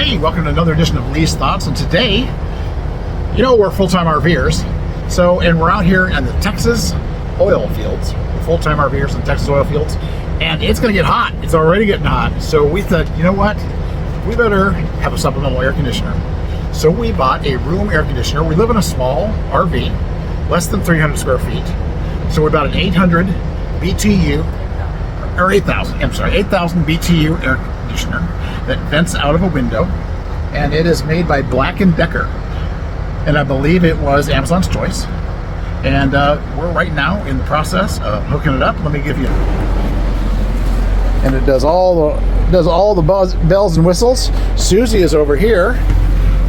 Hey, welcome to another edition of Lee's Thoughts. And today, you know, we're full-time RVers. And we're out here in the Texas oil fields. We're full-time RVers in Texas oil fields. And it's going to get hot. It's already getting hot. So we thought, you know what? We better have a supplemental air conditioner. So we bought a room air conditioner. We live in a small RV, less than 300 square feet. So we bought an 800 BTU, or 8,000 BTU air conditioner that vents out of a window, and it is made by DECKER, and I believe it was Amazon's choice. And we're right now in the process of hooking it up. Let me give you, and it does all the bells and whistles. Susie is over here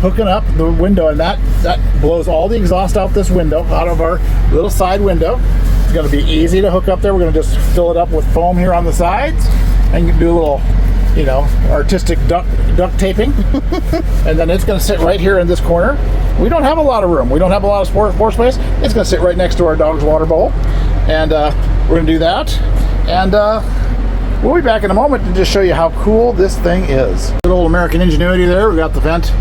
hooking up the window, and that blows all the exhaust out this window, out of our little side window. It's going to be easy to hook up there. We're going to just fill it up with foam here on the sides, and you can do a little, you know, artistic duct taping. And then it's going to sit right here in this corner. We don't have a lot of room. We don't have a lot of floor space. It's going to sit right next to our dog's water bowl. And we're going to do that. And we'll be back in a moment to just show you how cool this thing is. Good old American ingenuity there. We got the vent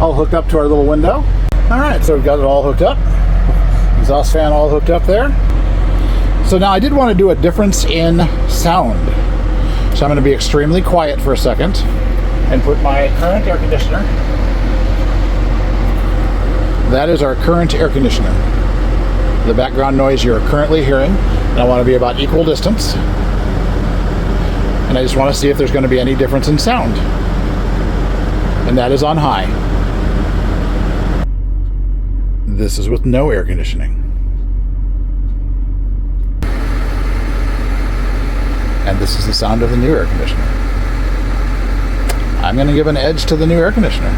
all hooked up to our little window. All right, so we've got it all hooked up. Exhaust fan all hooked up there. So now I did want to do a difference in sound. So I'm going to be extremely quiet for a second and put my current air conditioner. That is our current air conditioner. The background noise you're currently hearing, and I want to be about equal distance. And I just want to see if there's going to be any difference in sound. And that is on high. This is with no air conditioning. And this is the sound of the new air conditioner. I'm going to give an edge to the new air conditioner.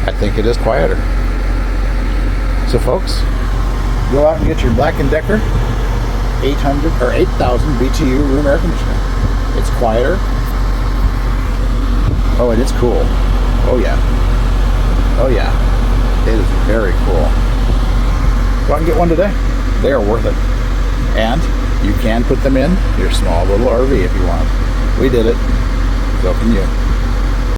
I think it is quieter. So folks, go out and get your Black & Decker 800 or 8,000 BTU room air conditioner. It's quieter. Oh, and it's cool. Oh yeah. Oh yeah. It is very cool. Go out and get one today. They are worth it. And you can put them in your small little RV if you want. We did it. So can you.